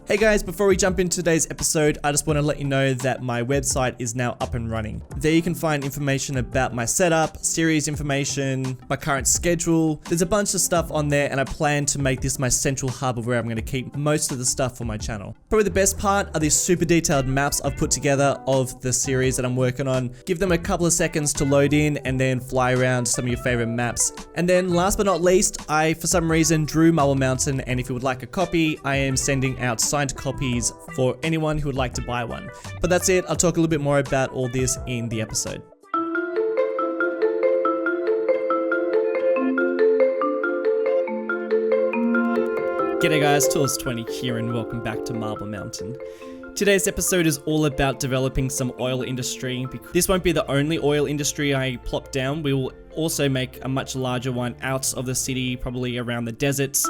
Hey guys, before we jump into today's episode, I just want to let you know that my website is now up and running. There you can find information about my setup, series information, my current schedule. There's a bunch of stuff on there and I plan to make this my central hub of where I'm going to keep most of the stuff for my channel. Probably the best part are these super detailed maps I've put together of the series that I'm working on. Give them a couple of seconds to load in and then fly around some of your favorite maps. And then last but not least, I for some reason drew Marble Mountain, and if you would like a copy, I am sending out signed copies for anyone who would like to buy one. But that's it. I'll talk a little bit more about all this in the episode. G'day guys, Tools20 here and welcome back to Marble Mountain. Today's episode is all about developing some oil industry. This won't be the only oil industry I plop down. We will also make a much larger one out of the city, probably around the deserts.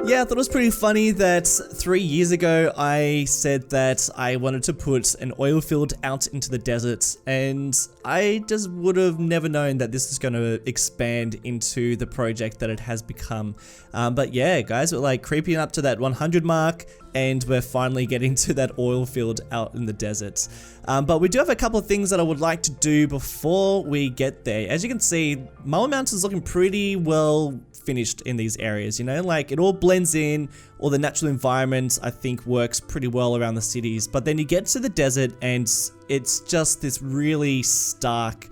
Yeah, I thought it was pretty funny that 3 years ago I said that I wanted to put an oil field out into the desert, and I just would have never known that this is going to expand into the project that it has become. But yeah, guys, we're like creeping up to that 100 mark, and we're finally getting to that oil field out in the desert. But we do have a couple of things that I would like to do before we get there. As you can see, Marble Mountain is looking pretty well finished in these areas, you know, like it all blends in, all the natural environment I think works pretty well around the cities. But then you get to the desert and it's just this really stark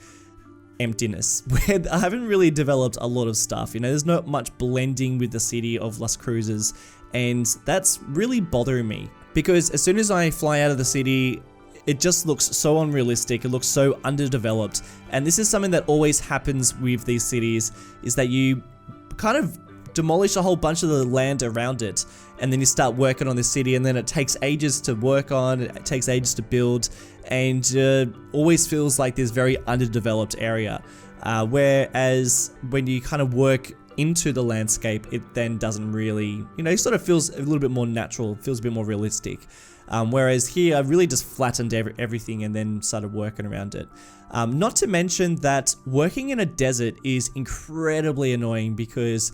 emptiness where I haven't really developed a lot of stuff, you know, there's not much blending with the city of Las Cruces, and that's really bothering me because as soon as I fly out of the city, it just looks so unrealistic, it looks so underdeveloped. And this is something that always happens with these cities, is that you kind of demolish a whole bunch of the land around it, and then you start working on this city, and then it takes ages to work on, it takes ages to build, and always feels like this very underdeveloped area. Whereas when you kind of work into the landscape, it then doesn't really, you know, it sort of feels a little bit more natural, feels a bit more realistic. Whereas here, I really just flattened everything and then started working around it. Not to mention that working in a desert is incredibly annoying because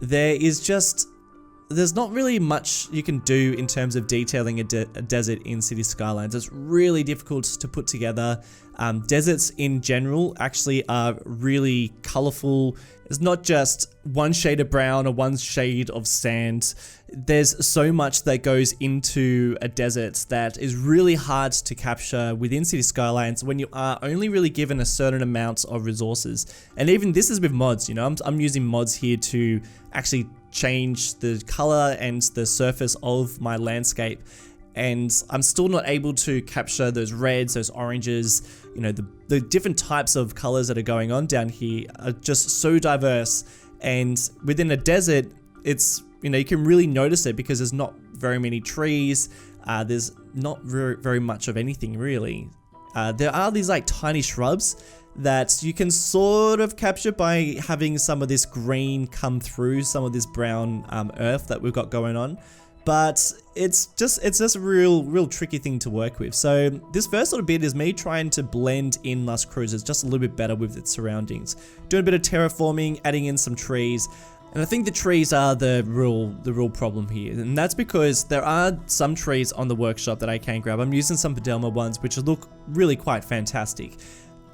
there's not really much you can do in terms of detailing a desert in City Skylines. It's really difficult to put together. Deserts in general actually are really colorful. It's not just one shade of brown or one shade of sand. There's so much that goes into a desert that is really hard to capture within City Skylines when you are only really given a certain amount of resources. And even this is with mods, you know, I'm using mods here to actually change the color and the surface of my landscape, and I'm still not able to capture those reds, those oranges, you know, the different types of colors that are going on down here are just so diverse. And within a desert, it's, you know, you can really notice it because there's not very many trees, there's not very much of anything really. There are these like tiny shrubs that you can sort of capture by having some of this green come through some of this brown earth that we've got going on. But it's just a real tricky thing to work with. So this first little bit is me trying to blend in Las Cruces just a little bit better with its surroundings. Doing a bit of terraforming, adding in some trees. And I think the trees are the real problem here. And that's because there are some trees on the workshop that I can grab. I'm using some Fidelma ones, which look really quite fantastic.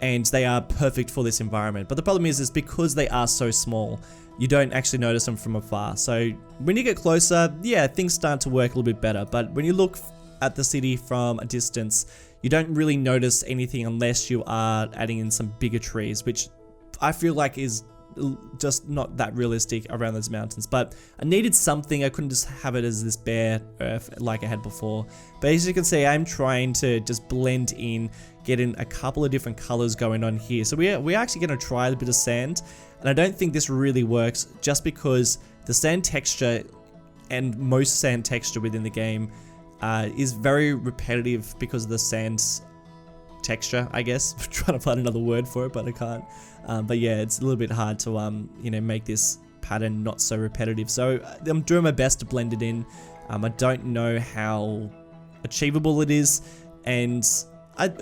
And they are perfect for this environment. But the problem is because they are so small, you don't actually notice them from afar. So when you get closer, yeah, things start to work a little bit better. But when you look at the city from a distance, you don't really notice anything unless you are adding in some bigger trees, which I feel like is just not that realistic around those mountains. But I needed something. I couldn't just have it as this bare earth like I had before. But as you can see, I'm trying to just blend in, get in a couple of different colors going on here. So we're actually going to try a bit of sand, and I don't think this really works just because the sand texture and most sand texture within the game is very repetitive because of the sand's texture, I guess. I'm trying to find another word for it, but I can't. But yeah, it's a little bit hard to you know, make this pattern not so repetitive. So I'm doing my best to blend it in. I don't know how achievable it is, and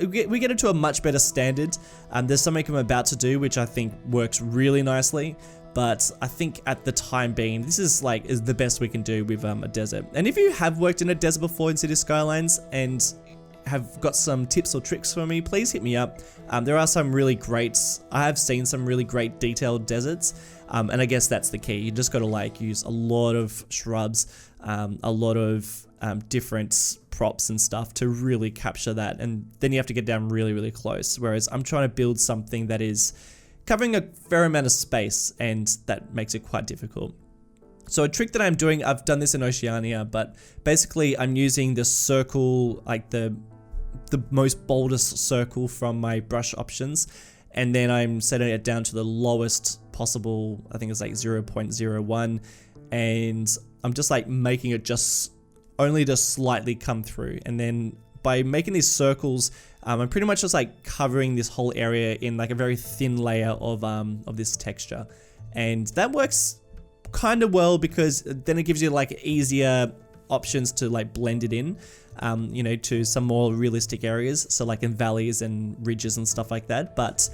we get it to a much better standard. There's something I'm about to do which I think works really nicely, but I think at the time being, this is the best we can do with a desert. And if you have worked in a desert before in City Skylines and have got some tips or tricks for me, please hit me up. There are some really great, I have seen some really great detailed deserts, and I guess that's the key. You just got to use a lot of shrubs, a lot of different props and stuff to really capture that, and then you have to get down really, really close. Whereas I'm trying to build something that is covering a fair amount of space, and that makes it quite difficult. So a trick that I'm doing, I've done this in Oceania, but basically I'm using the circle, the most boldest circle from my brush options, and then I'm setting it down to the lowest possible, I think it's 0.01, and I'm just making it just slightly come through. And then by making these circles, I'm pretty much just covering this whole area in a very thin layer of this texture, and that works kind of well because then it gives you easier options to blend it in, to some more realistic areas, so in valleys and ridges and stuff like that. But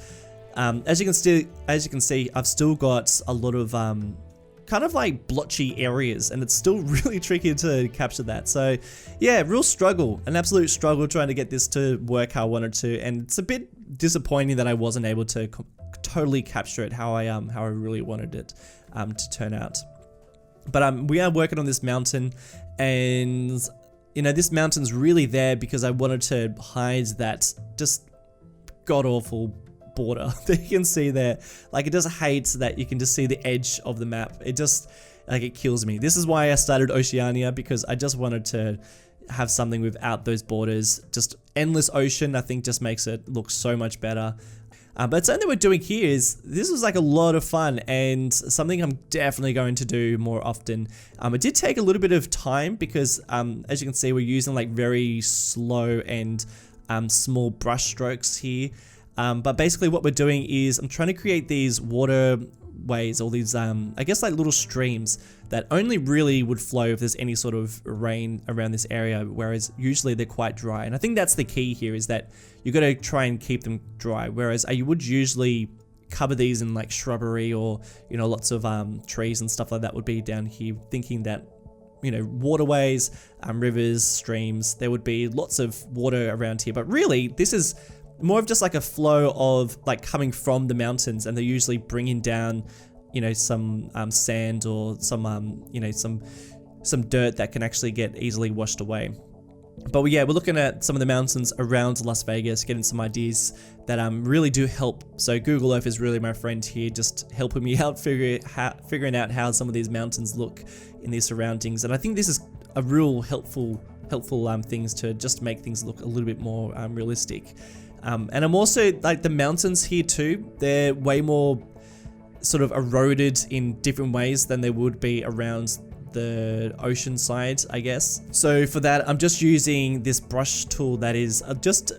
as you can see, I've still got a lot of kind of blotchy areas, and it's still really tricky to capture that. So yeah, real struggle, an absolute struggle trying to get this to work how I wanted to, and it's a bit disappointing that I wasn't able to totally capture it how I really wanted it to turn out. But we are working on this mountain, and this mountain's really there because I wanted to hide that just god-awful border that you can see there. It just hates that you can just see the edge of the map. It just it kills me. This is why I started Oceania, because I just wanted to have something without those borders. Just endless ocean, I think, just makes it look so much better. But something that we're doing here is, this was a lot of fun, and something I'm definitely going to do more often. It did take a little bit of time because as you can see, we're using very slow and small brush strokes here. But basically what we're doing is I'm trying to create these waterways, or these I guess little streams that only really would flow if there's any sort of rain around this area, whereas usually they're quite dry. And I think that's the key here, is that you got to try and keep them dry, whereas you would usually cover these in shrubbery, or lots of trees and stuff like that would be down here, thinking that waterways, rivers, streams, there would be lots of water around here. But really, this is more of just a flow of coming from the mountains, and they're usually bringing down some sand, or some dirt that can actually get easily washed away. But yeah, we're looking at some of the mountains around Las Vegas, getting some ideas that really do help. So Google Earth is really my friend here, just helping me out figuring out how some of these mountains look in these surroundings. And I think this is a real helpful things to just make things look a little bit more realistic. And I'm also the mountains here too, they're way more sort of eroded in different ways than they would be around the ocean side, I guess. So for that, I'm just using this brush tool that is just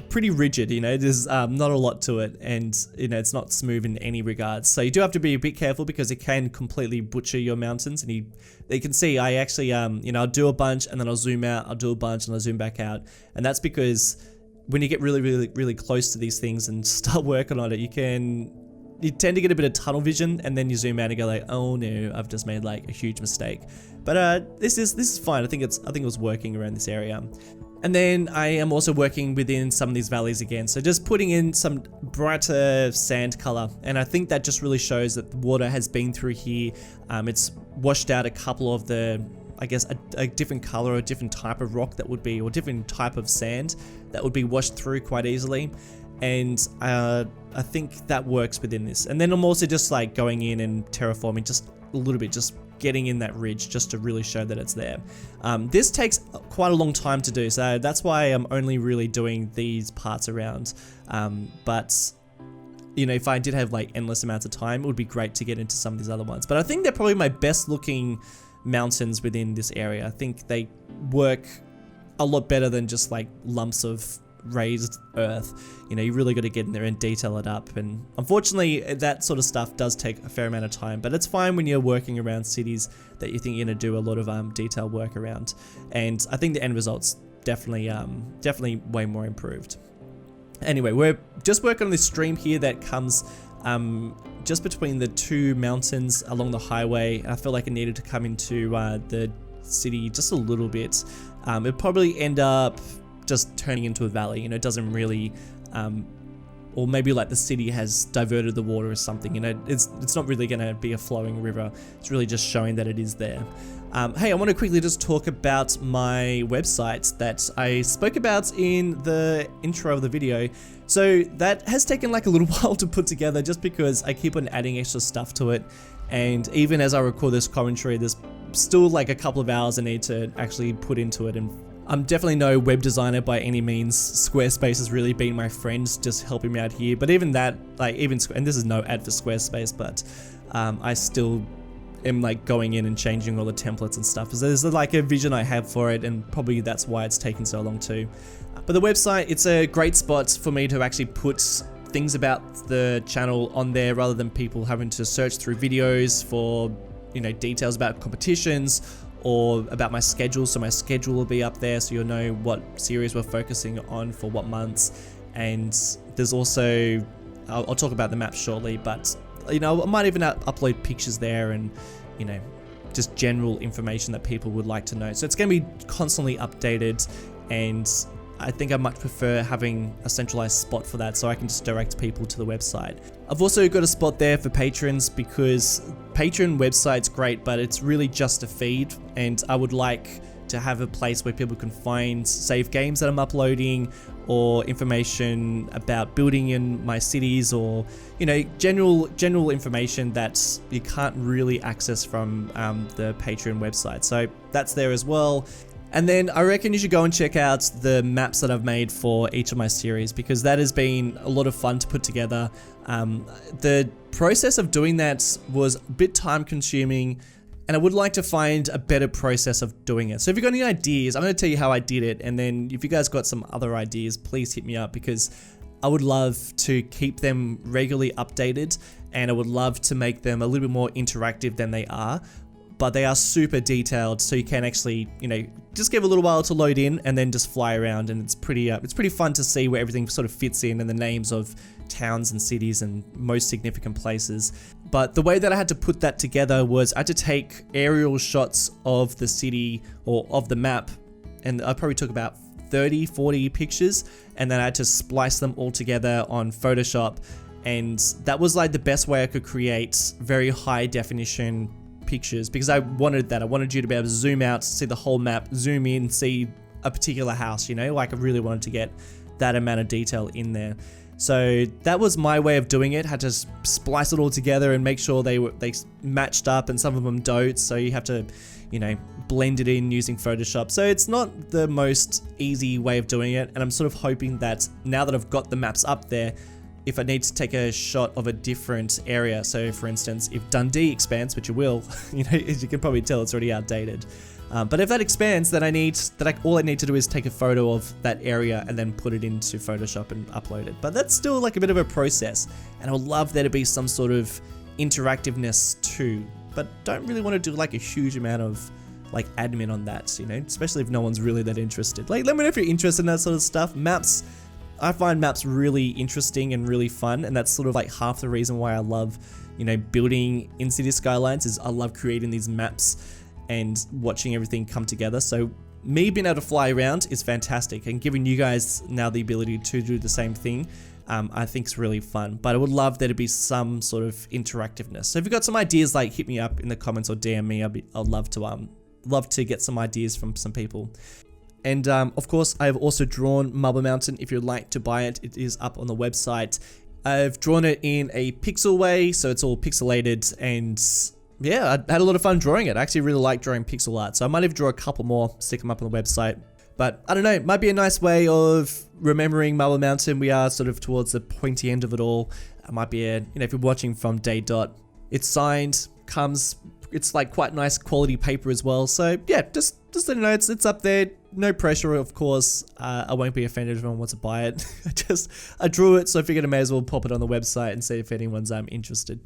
pretty rigid, there's not a lot to it, and it's not smooth in any regards. So you do have to be a bit careful, because it can completely butcher your mountains. And you can see I actually I'll do a bunch, and then I'll zoom out, I'll do a bunch, and I'll zoom back out. And that's because when you get really, really, really close to these things and start working on it, you tend to get a bit of tunnel vision, and then you zoom out and go oh no, I've just made a huge mistake. But this is fine. I think it was working around this area. And then I am also working within some of these valleys again. So just putting in some brighter sand color. And I think that just really shows that the water has been through here. It's washed out a couple of the, I guess, a different color, or a different type of rock that would be, or different type of sand that would be washed through quite easily. And I think that works within this. And then I'm also just going in and terraforming just a little bit, just getting in that ridge, just to really show that it's there. This takes quite a long time to do, so that's why I'm only really doing these parts around. But if I did have endless amounts of time, it would be great to get into some of these other ones. But I think they're probably my best looking mountains within this area. I think they work a lot better than just lumps of raised earth. You really got to get in there and detail it up, and unfortunately that sort of stuff does take a fair amount of time. But it's fine when you're working around cities that you think you're going to do a lot of detail work around, and I think the end result's definitely way more improved. Anyway, we're just working on this stream here that comes just between the two mountains along the highway. I felt like it needed to come into the city just a little bit. It'd probably end up just turning into a valley, you know, it doesn't really, or maybe like the city has diverted the water or something, you know, it's not really gonna be a flowing river, it's really just showing that it is there. Hey, I want to quickly just talk about my website that I spoke about in the intro of the video. So that has taken like a little while to put together just because I keep on adding extra stuff to it, and even as I record this commentary, there's still like a couple of hours I need to actually put into it. And I'm definitely no web designer by any means. Squarespace has really been my friend, just helping me out here. But even that, like and this is no ad for Squarespace, but I still am like going in and changing all the templates and stuff. So there's like a vision I have for it, and probably that's why it's taken so long too. But the website, it's a great spot for me to actually put things about the channel on there rather than people having to search through videos for, you know, details about competitions or about my schedule. So my schedule will be up there, so you'll know what series we're focusing on for what months. And there's also, I'll talk about the map shortly, but you know, I might even upload pictures there and, you know, just general information that people would like to know. So it's going to be constantly updated, and I think I much prefer having a centralized spot for that so I can just direct people to the website. I've also got a spot there for patrons, because Patreon website's great, but it's really just a feed, and I would like to have a place where people can find save games that I'm uploading, or information about building in my cities, or, you know, general information that you can't really access from the Patreon website. So that's there as well. And then I reckon you should go and check out the maps that I've made for each of my series, because that has been a lot of fun to put together. The process of doing that was a bit time consuming, and I would like to find a better process of doing it. So if you've got any ideas, I'm going to tell you how I did it, and then if you guys got some other ideas, please hit me up, because I would love to keep them regularly updated, and I would love to make them a little bit more interactive than they are. But they are super detailed, so you can actually, you know, just give a little while to load in and then just fly around, and it's pretty fun to see where everything sort of fits in, and the names of towns and cities and most significant places. But the way that I had to put that together was I had to take aerial shots of the city or of the map, and I probably took about 30-40 pictures, and then I had to splice them all together on Photoshop, and that was like the best way I could create very high definition pictures, because I wanted that. I wanted you to be able to zoom out, see the whole map, zoom in, see a particular house, you know, like I really wanted to get that amount of detail in there. So that was my way of doing it. Had to splice it all together and make sure they matched up, and some of them don't, so you have to, you know, blend it in using Photoshop. So it's not the most easy way of doing it, and I'm sort of hoping that now that I've got the maps up there, if I need to take a shot of a different area, so for instance, if Dundee expands, which it will, you know, as you can probably tell, it's already outdated. But if that expands, then all I need to do is take a photo of that area and then put it into Photoshop and upload it. But that's still like a bit of a process, and I would love there to be some sort of interactiveness too. But don't really want to do like a huge amount of like admin on that, you know, especially if no one's really that interested. Like, let me know if you're interested in that sort of stuff. Maps, I find maps really interesting and really fun, and that's sort of like half the reason why I love, you know, building in City Skylines, is I love creating these maps and watching everything come together. So me being able to fly around is fantastic, and giving you guys now the ability to do the same thing, I think is really fun. But I would love there to be some sort of interactiveness. So if you've got some ideas, like hit me up in the comments or DM me. I'd love to get some ideas from some people. And of course, I have also drawn Marble Mountain. If you'd like to buy it, it is up on the website. I've drawn it in a pixel way, so it's all pixelated, and yeah, I had a lot of fun drawing it. I actually really like drawing pixel art, so I might even draw a couple more, stick them up on the website. But I don't know, it might be a nice way of remembering Marble Mountain. We are sort of towards the pointy end of it all. It might be you know, if you're watching from day dot, it's signed, it's like quite nice quality paper as well. So yeah, just let you know, it's up there. No pressure, of course. I won't be offended if anyone wants to buy it. I drew it, so I figured I may as well pop it on the website and see if anyone's interested.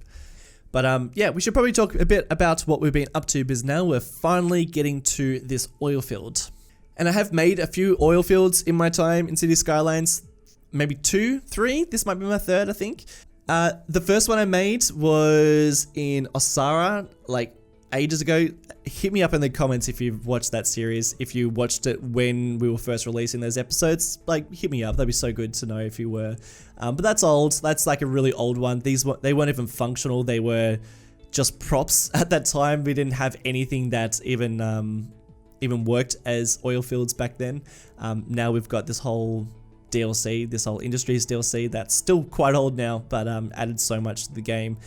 But yeah, we should probably talk a bit about what we've been up to, because now we're finally getting to this oil field. And I have made a few oil fields in my time in City Skylines. maybe 2, 3. This might be my third, I think. The first one I made was in Osara, like ages ago. Hit me up in the comments if you've watched that series. If you watched it when we were first releasing those episodes, like hit me up. That'd be so good to know if you were. But that's old. That's like a really old one. They weren't even functional. They were just props at that time. We didn't have anything that even worked as oil fields back then. Now we've got this whole DLC, this whole Industries DLC that's still quite old now, but added so much to the game.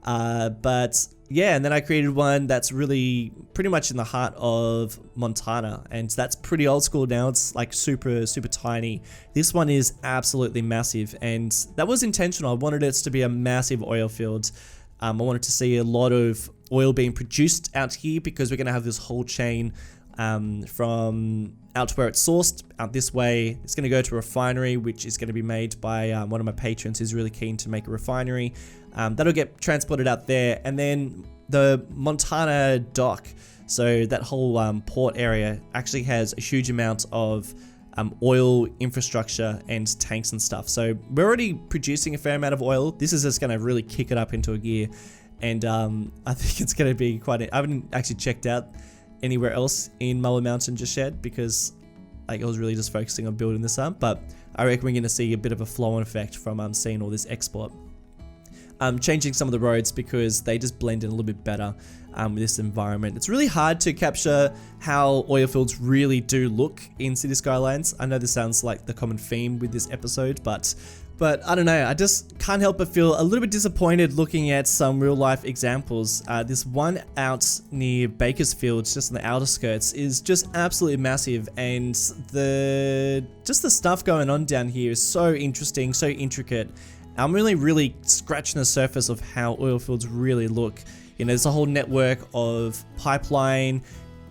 But yeah, and then I created one that's really pretty much in the heart of Montana, and that's pretty old school now. It's like super tiny. This one is absolutely massive, and that was intentional. I wanted it to be a massive oil field. I wanted to see a lot of oil being produced out here because we're going to have this whole chain from out to where it's sourced out this way. It's going to go to a refinery, which is going to be made by one of my patrons who's really keen to make a refinery. That'll get transported out there, and then the Montana dock, so that whole port area actually has a huge amount of oil infrastructure and tanks and stuff. So we're already producing a fair amount of oil. This is just going to really kick it up into a gear, and I think it's going to be quite I haven't actually checked out anywhere else in Marble Mountain just yet, because like I was really just focusing on building this up, but I reckon we're going to see a bit of a flow-on effect from seeing all this export. Changing some of the roads because they just blend in a little bit better with this environment. It's really hard to capture how oil fields really do look in City Skylines. I know this sounds like the common theme with this episode, but I don't know, I just can't help but feel a little bit disappointed looking at some real life examples. This one out near Bakersfield, just on the outer skirts, is just absolutely massive, and the stuff going on down here is so interesting, so intricate. I'm really scratching the surface of how oil fields really look. You know, there's a whole network of pipeline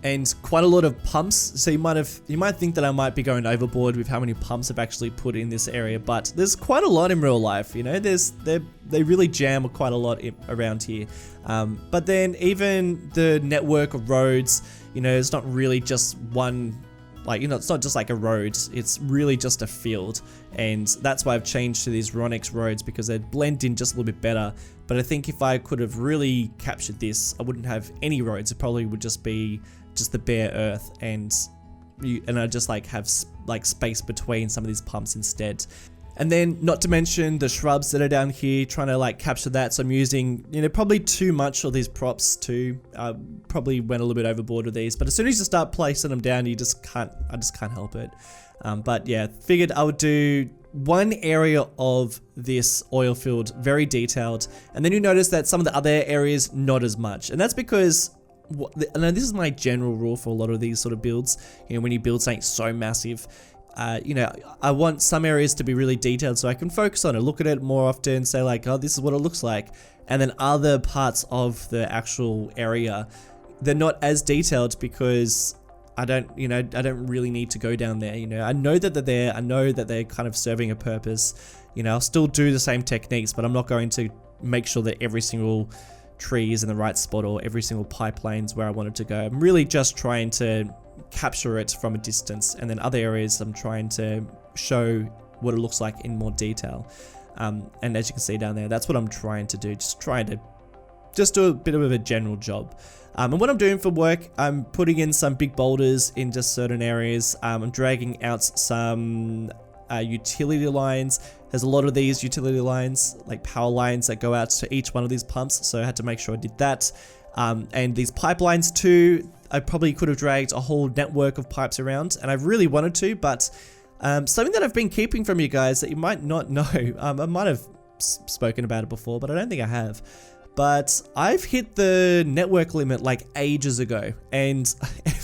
and quite a lot of pumps. So you might think that I might be going overboard with how many pumps I've actually put in this area, but there's quite a lot in real life. You know, they really jam quite a lot around here. But then even the network of roads, you know, it's not really just one. Like, you know, it's not just like a road, it's really just a field. And that's why I've changed to these Ronix roads, because they blend in just a little bit better. But I think if I could have really captured this, I wouldn't have any roads. It probably would just be just the bare earth, and I just like have like space between some of these pumps instead. And then not to mention the shrubs that are down here, trying to like capture that. So I'm using, you know, probably too much of these props too. Probably went a little bit overboard with these, but as soon as you start placing them down, I just can't help it. But yeah, figured I would do one area of this oil field very detailed, and then you notice that some of the other areas not as much. And that's because, and this is my general rule for a lot of these sort of builds, you know, when you build something so massive, you know, I want some areas to be really detailed so I can focus on it, look at it more often, say like, oh, this is what it looks like. And then other parts of the actual area, they're not as detailed because I don't really need to go down there. You know, I know that they're there. I know that they're kind of serving a purpose. You know, I'll still do the same techniques, but I'm not going to make sure that every single tree is in the right spot or every single pipeline's where I want it to go. I'm really just trying to capture it from a distance, and then other areas I'm trying to show what it looks like in more detail. And as you can see down there, that's what I'm trying to do, just do a bit of a general job. And what I'm doing for work, I'm putting in some big boulders in just certain areas. I'm dragging out some utility lines. There's a lot of these utility lines, like power lines, that go out to each one of these pumps, so I had to make sure I did that. And these pipelines too, I probably could have dragged a whole network of pipes around, and I really wanted to, but something that I've been keeping from you guys that you might not know, I might have spoken about it before, but I don't think I have. But I've hit the network limit like ages ago, and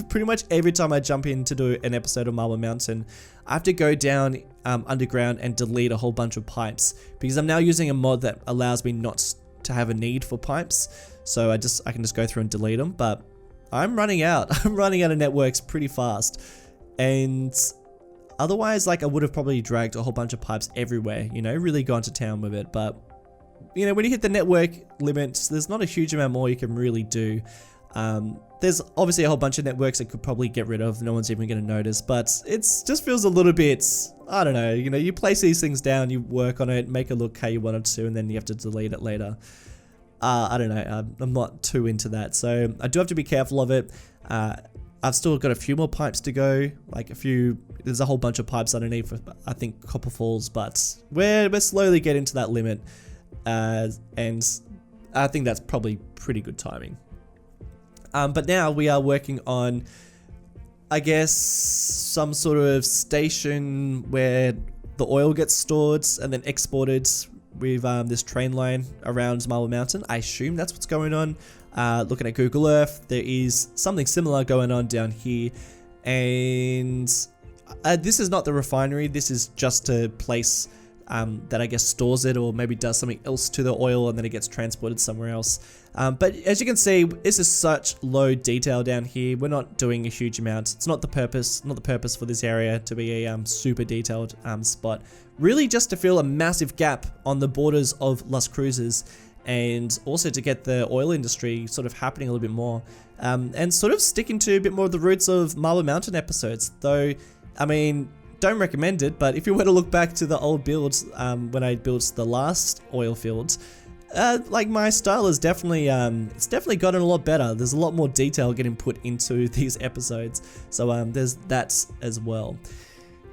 pretty much every time I jump in to do an episode of Marble Mountain, I have to go down underground and delete a whole bunch of pipes, because I'm now using a mod that allows me not to have a need for pipes. So I can just go through and delete them, but I'm running out. I'm running out of networks pretty fast, and otherwise, like, I would have probably dragged a whole bunch of pipes everywhere, you know, really gone to town with it. But you know, when you hit the network limits, there's not a huge amount more you can really do. There's obviously a whole bunch of networks that could probably get rid of. No one's even going to notice, but it just feels a little bit, I don't know, you place these things down, you work on it, make it look how you want it to, and then you have to delete it later. I don't know, I'm not too into that, so I do have to be careful of it. I've still got a few more pipes to go, there's a whole bunch of pipes underneath, I think, Copper Falls, but we're slowly getting to that limit, and I think that's probably pretty good timing. But now we are working on, I guess, some sort of station where the oil gets stored and then exported with this train line around Marble Mountain. I assume that's what's going on. Looking at Google Earth, there is something similar going on down here. And this is not the refinery. This is just a place that I guess stores it, or maybe does something else to the oil and then it gets transported somewhere else. But as you can see, this is such low detail down here. We're not doing a huge amount. It's not the purpose for this area to be a super detailed spot. Really just to fill a massive gap on the borders of Las Cruces, and also to get the oil industry sort of happening a little bit more, and sort of sticking to a bit more of the roots of Marble Mountain episodes. Though, I mean, don't recommend it, but if you were to look back to the old builds, when I built the last oil fields, my style is definitely, it's definitely gotten a lot better. There's a lot more detail getting put into these episodes, so there's that as well.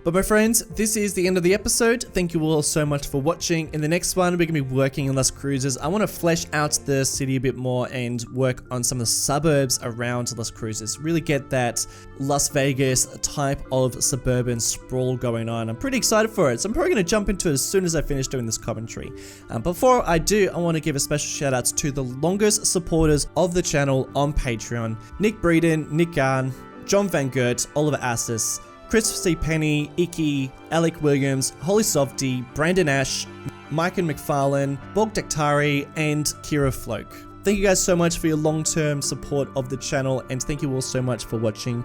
But my friends, this is the end of the episode. Thank you all so much for watching. In the next one, we're going to be working in Las Cruces. I want to flesh out the city a bit more and work on some of the suburbs around Las Cruces. Really get that Las Vegas type of suburban sprawl going on. I'm pretty excited for it. So I'm probably going to jump into it as soon as I finish doing this commentary. Before I do, I want to give a special shout out to the longest supporters of the channel on Patreon. Nick Breeden, Nick Garn, John Van Gert, Oliver Assis, Chris C. Penny, Icky, Alec Williams, Holly Softy, Brandon Ash, Mike and McFarlane, Borg Daktari, and Kira Floke. Thank you guys so much for your long-term support of the channel, and thank you all so much for watching.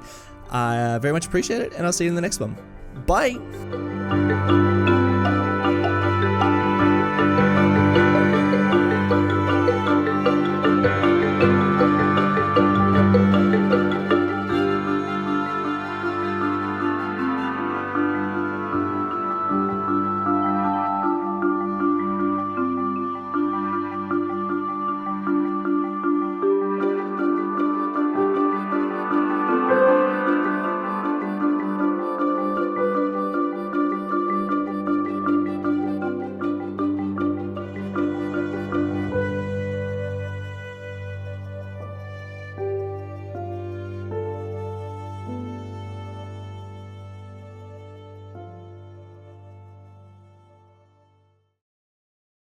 I very much appreciate it, and I'll see you in the next one. Bye!